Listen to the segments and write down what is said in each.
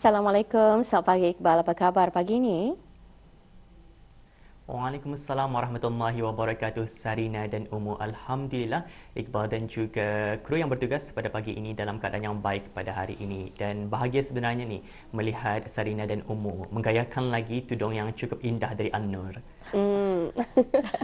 Assalamualaikum, selamat pagi Iqbal. Apa khabar pagi ini? Waalaikumsalam warahmatullahi wabarakatuh, Sarina dan Umu. Alhamdulillah, Iqbal dan juga kru yang bertugas pada pagi ini dalam keadaan yang baik pada hari ini. Dan bahagia sebenarnya ni melihat Sarina dan Umu menggayakan lagi tudung yang cukup indah dari An-Nur. Hmm.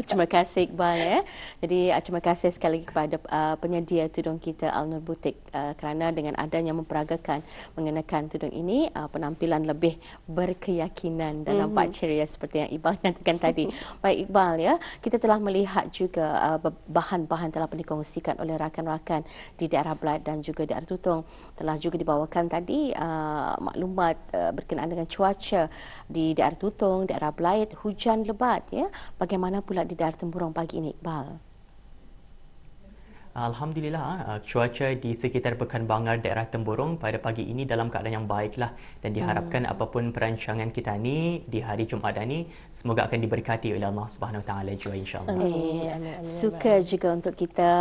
Terima kasih Iqbal ya. Jadi terima kasih sekali lagi kepada penyedia tudung kita Al-Nur Butik kerana dengan adanya memperagakan mengenakan tudung ini penampilan lebih berkeyakinan dan nampak ceria seperti yang Iqbal nyatakan tadi. Baik Iqbal ya, kita telah melihat juga bahan-bahan telah pun dikongsikan oleh rakan-rakan di daerah Belait dan juga daerah Tutong. Telah juga dibawakan tadi maklumat berkenaan dengan cuaca di daerah Tutong, daerah Belait, hujan lebat ya. Bagaimana pula di daerah Temburong pagi ini, Iqbal? Alhamdulillah, cuaca di sekitar Pekan Bangar daerah Temburong pada pagi ini dalam keadaan yang baiklah dan diharapkan apapun perancangan kita ni di hari Jumaat ni semoga akan diberkati oleh Allah Subhanahu Wa Taala juga insya-Allah. Suka juga untuk kita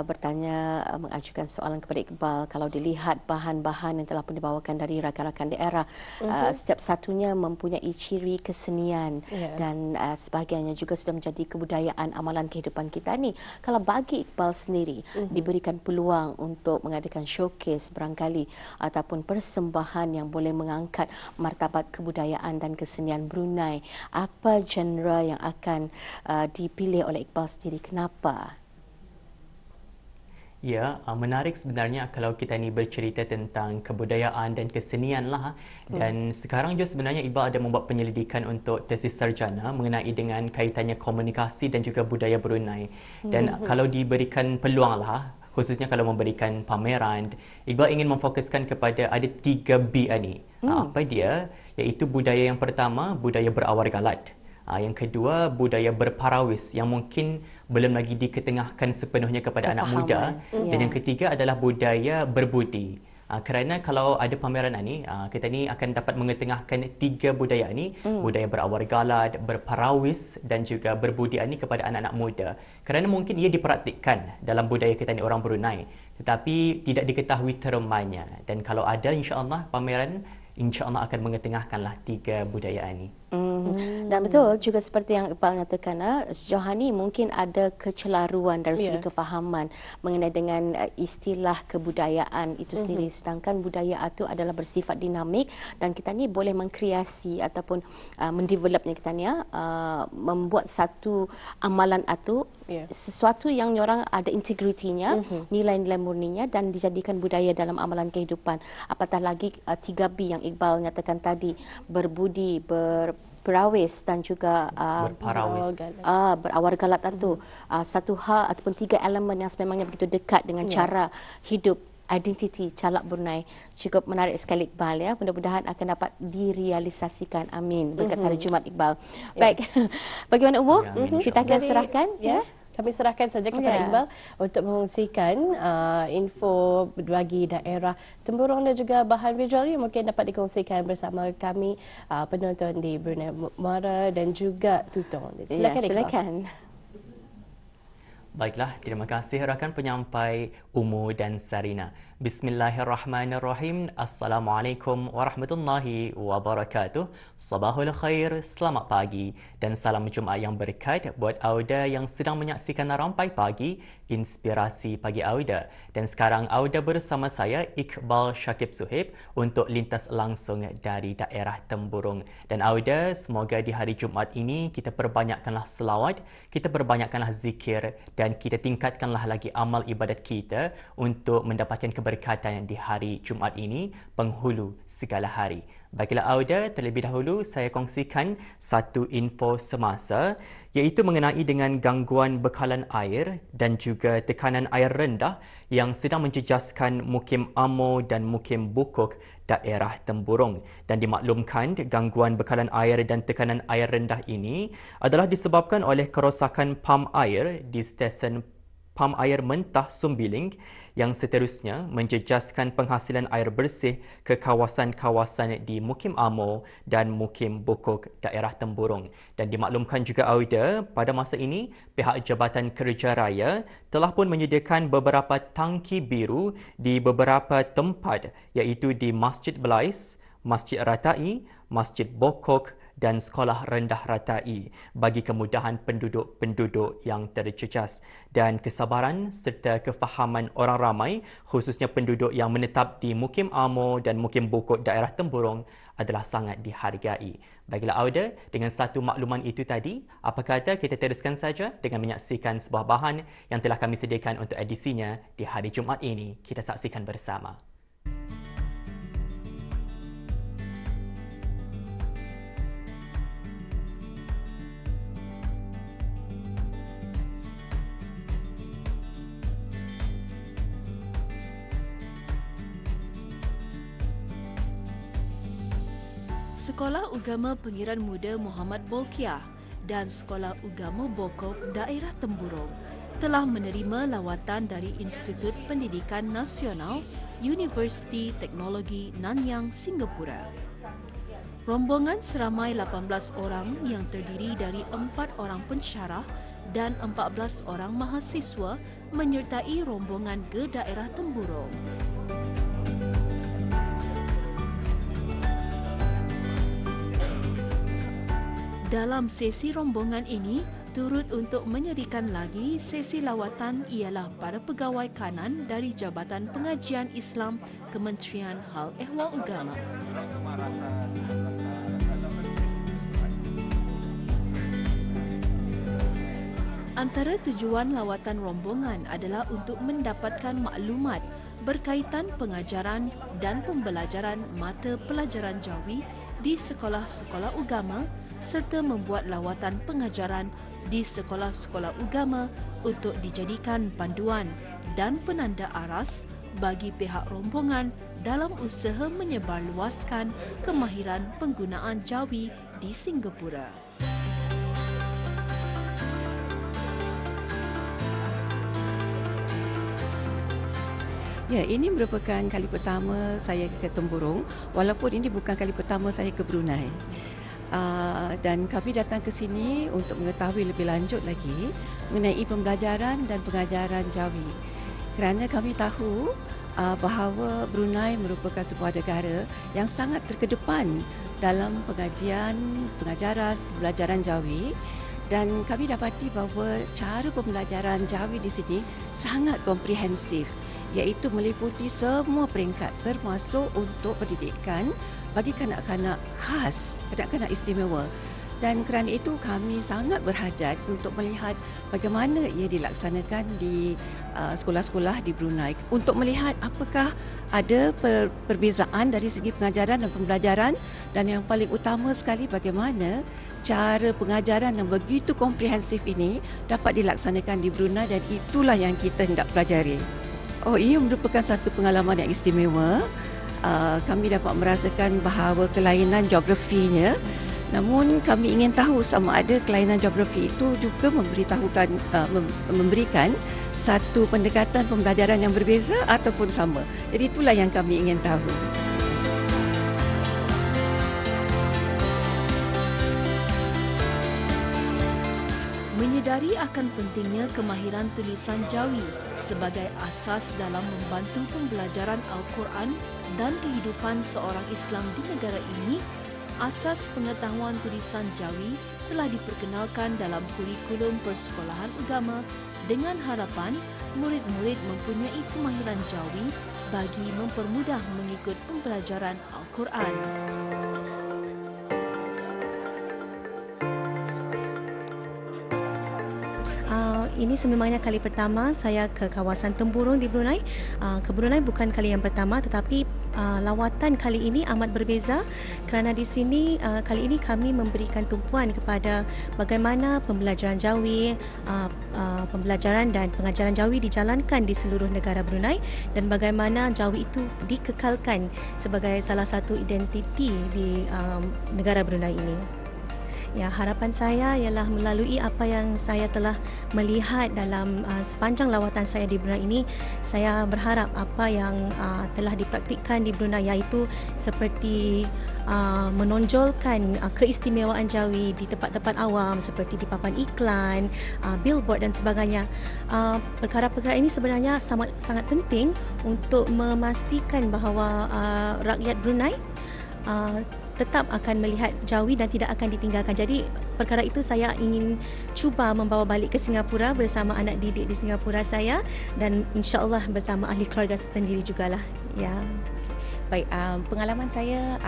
bertanya, mengajukan soalan kepada Iqbal kalau dilihat bahan-bahan yang telah pun dibawakan dari rakan-rakan daerah, setiap satunya mempunyai ciri kesenian dan sebahagiannya juga sudah menjadi kebudayaan amalan kehidupan kita ni. Kalau bagi Iqbal sendiri diberikan peluang untuk mengadakan showcase barangkali ataupun persembahan yang boleh mengangkat martabat kebudayaan dan kesenian Brunei, apa genre yang akan dipilih oleh Iqbal sendiri? Kenapa? Ya, menarik sebenarnya kalau kita ni bercerita tentang kebudayaan dan kesenian lah. Dan sekarang juga sebenarnya Iqbal ada membuat penyelidikan untuk tesis sarjana mengenai dengan kaitannya komunikasi dan juga budaya Brunei. Dan kalau diberikan peluang lah, khususnya kalau memberikan pameran, Iqbal ingin memfokuskan kepada ada 3B ni. Apa dia? Iaitu budaya yang pertama, budaya berawar galat. Yang kedua, budaya berparawis yang mungkin belum lagi diketengahkan sepenuhnya kepada anak muda. Dan yang ketiga adalah budaya berbudi. Kerana kalau ada pameran ni, kita ni akan dapat mengetengahkan 3 budaya ni, budaya berawar galat, berparawis dan juga berbudi ni kepada anak-anak muda. Kerana mungkin ia dipraktikkan dalam budaya kita ni orang Brunei, tetapi tidak diketahui termanya. Dan kalau ada insya-Allah pameran, insya-Allah akan mengetengahkanlah 3 budaya ni. Dan betul juga seperti yang Iqbal nyatakan, sejauh ini mungkin ada kecelaruan dari segi kefahaman mengenai dengan istilah kebudayaan itu sendiri. Sedangkan budaya itu adalah bersifat dinamik dan kita ni boleh mengkreasi ataupun mendevelopnya kita ni membuat satu amalan itu sesuatu yang orang ada integritinya, nilai-nilai murninya dan dijadikan budaya dalam amalan kehidupan. Apatah lagi 3B yang Iqbal nyatakan tadi, berbudi, berawis dan juga berawar galat itu satu hal ataupun 3 elemen yang sememangnya begitu dekat dengan cara hidup, identiti calak Brunei. Cukup menarik sekali Iqbal ya. Mudah-mudahan akan dapat direalisasikan. Amin. Berkat hari Jumaat Iqbal. Baik. Bagaimana Umu? Kita akan serahkan Kami serahkan saja kepada Iqbal untuk mengongsikan info bagi daerah Temburong dan juga bahan visual yang mungkin dapat dikongsikan bersama kami penonton di Brunei Muara dan juga Tutong. Silakan Iqbal. Silakan. Baiklah, terima kasih rakan penyampai Umu dan Sarina. Bismillahirrahmanirrahim. Assalamualaikum warahmatullahi wabarakatuh. Sabahul khair, selamat pagi dan salam Jumaat yang berkat buat Auda yang sedang menyaksikan Rampai Pagi, Inspirasi Pagi Auda. Dan sekarang Auda bersama saya Iqbal Syakib Suhaib untuk lintas langsung dari daerah Temburong. Dan Auda, semoga di hari Jumaat ini kita perbanyakkanlah selawat, kita perbanyakkanlah zikir dan kita tingkatkanlah lagi amal ibadat kita untuk mendapatkan keberkatan di hari Jumaat ini, penghulu segala hari. Baiklah Auda, terlebih dahulu saya kongsikan satu info semasa iaitu mengenai dengan gangguan bekalan air dan juga tekanan air rendah yang sedang menjejaskan Mukim Amo dan Mukim Bukuk daerah Temburong. Dan dimaklumkan gangguan bekalan air dan tekanan air rendah ini adalah disebabkan oleh kerosakan pam air di stesen pam air mentah Sumbiling yang seterusnya menjejaskan penghasilan air bersih ke kawasan-kawasan di Mukim Amo dan Mukim Bukuk daerah Temburong. Dan dimaklumkan juga Auda, pada masa ini pihak Jabatan Kerja Raya telah pun menyediakan beberapa tangki biru di beberapa tempat iaitu di Masjid Belais, Masjid Ratai, Masjid Bokok dan Sekolah Rendah Ratai bagi kemudahan penduduk-penduduk yang tercejas dan kesabaran serta kefahaman orang ramai khususnya penduduk yang menetap di Mukim Amo dan Mukim Bokok daerah Temburong adalah sangat dihargai. Baiklah Auda, dengan satu makluman itu tadi, apa kata kita teruskan saja dengan menyaksikan sebuah bahan yang telah kami sediakan untuk edisinya di hari Jumaat ini. Kita saksikan bersama. Sekolah Ugama Pengiran Muda Muhammad Bolkiah dan Sekolah Ugama Bokok Daerah Temburong telah menerima lawatan dari Institut Pendidikan Nasional Universiti Teknologi Nanyang, Singapura. Rombongan seramai 18 orang yang terdiri dari 4 orang pensyarah dan 14 orang mahasiswa menyertai rombongan ke daerah Temburong. Dalam sesi rombongan ini, turut untuk menyediakan lagi sesi lawatan ialah para pegawai kanan dari Jabatan Pengajian Islam Kementerian Hal Ehwal Agama. Antara tujuan lawatan rombongan adalah untuk mendapatkan maklumat berkaitan pengajaran dan pembelajaran mata pelajaran Jawi di sekolah-sekolah agama serta membuat lawatan pengajaran di sekolah-sekolah agama untuk dijadikan panduan dan penanda aras bagi pihak rombongan dalam usaha menyebarluaskan kemahiran penggunaan Jawi di Singapura. Ya, ini merupakan kali pertama saya ke Temburong, walaupun ini bukan kali pertama saya ke Brunei. Dan kami datang ke sini untuk mengetahui lebih lanjut lagi mengenai pembelajaran dan pengajaran Jawi. Kerana kami tahu bahawa Brunei merupakan sebuah negara yang sangat terkedepan dalam pengajaran, pembelajaran Jawi. Dan kami dapati bahawa cara pembelajaran Jawi di sini sangat komprehensif, iaitu meliputi semua peringkat termasuk untuk pendidikan bagi kanak-kanak khas, kanak-kanak istimewa. Dan kerana itu kami sangat berhajat untuk melihat bagaimana ia dilaksanakan di sekolah-sekolah di Brunei, untuk melihat apakah ada perbezaan dari segi pengajaran dan pembelajaran, dan yang paling utama sekali bagaimana cara pengajaran yang begitu komprehensif ini dapat dilaksanakan di Brunei, dan itulah yang kita hendak pelajari. Oh, ia merupakan satu pengalaman yang istimewa. Kami dapat merasakan bahawa kelainan geografinya, namun kami ingin tahu sama ada kelainan geografi itu juga memberikan satu pendekatan pembelajaran yang berbeza ataupun sama. Jadi itulah yang kami ingin tahu. Menyedari akan pentingnya kemahiran tulisan Jawi sebagai asas dalam membantu pembelajaran Al-Quran dan kehidupan seorang Islam di negara ini, asas pengetahuan tulisan Jawi telah diperkenalkan dalam kurikulum persekolahan agama dengan harapan murid-murid mempunyai kemahiran Jawi bagi mempermudah mengikut pembelajaran Al-Quran. Ini sememangnya kali pertama saya ke kawasan Temburong di Brunei. Ke Brunei bukan kali yang pertama, tetapi lawatan kali ini amat berbeza kerana di sini kali ini kami memberikan tumpuan kepada bagaimana pembelajaran Jawi, pembelajaran dan pengajaran Jawi dijalankan di seluruh negara Brunei, dan bagaimana Jawi itu dikekalkan sebagai salah satu identiti di negara Brunei ini. Ya, harapan saya ialah melalui apa yang saya telah melihat dalam sepanjang lawatan saya di Brunei ini, saya berharap apa yang telah dipraktikkan di Brunei, iaitu seperti menonjolkan keistimewaan Jawi di tempat-tempat awam seperti di papan iklan, billboard dan sebagainya. Perkara-perkara ini sebenarnya sangat penting untuk memastikan bahawa rakyat Brunei tetap akan melihat Jawi dan tidak akan ditinggalkan. Jadi perkara itu saya ingin cuba membawa balik ke Singapura bersama anak didik di Singapura saya dan insya-Allah bersama ahli keluarga sendiri jugalah. Ya. Baik, pengalaman saya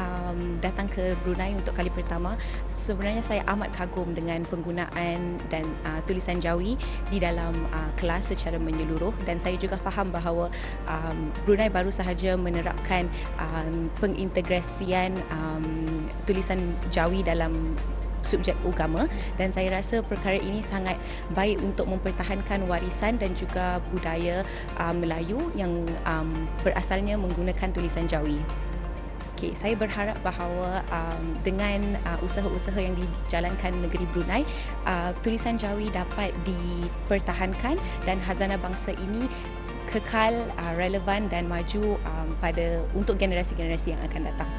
datang ke Brunei untuk kali pertama. Sebenarnya saya amat kagum dengan penggunaan dan tulisan Jawi di dalam kelas secara menyeluruh, dan saya juga faham bahawa Brunei baru sahaja menerapkan pengintegrasian tulisan Jawi dalam subjek agama, dan saya rasa perkara ini sangat baik untuk mempertahankan warisan dan juga budaya Melayu yang berasalnya menggunakan tulisan Jawi. Okay, saya berharap bahawa dengan usaha-usaha yang dijalankan negeri Brunei, tulisan Jawi dapat dipertahankan dan khazanah bangsa ini kekal relevan dan maju untuk generasi-generasi yang akan datang.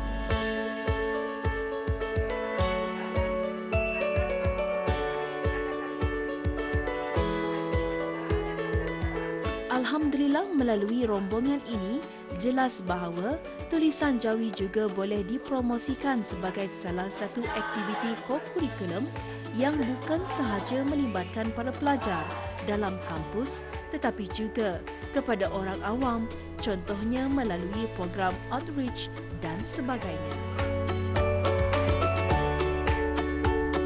Alhamdulillah, melalui rombongan ini jelas bahawa tulisan Jawi juga boleh dipromosikan sebagai salah satu aktiviti kokurikulum yang bukan sahaja melibatkan para pelajar dalam kampus tetapi juga kepada orang awam, contohnya melalui program outreach dan sebagainya.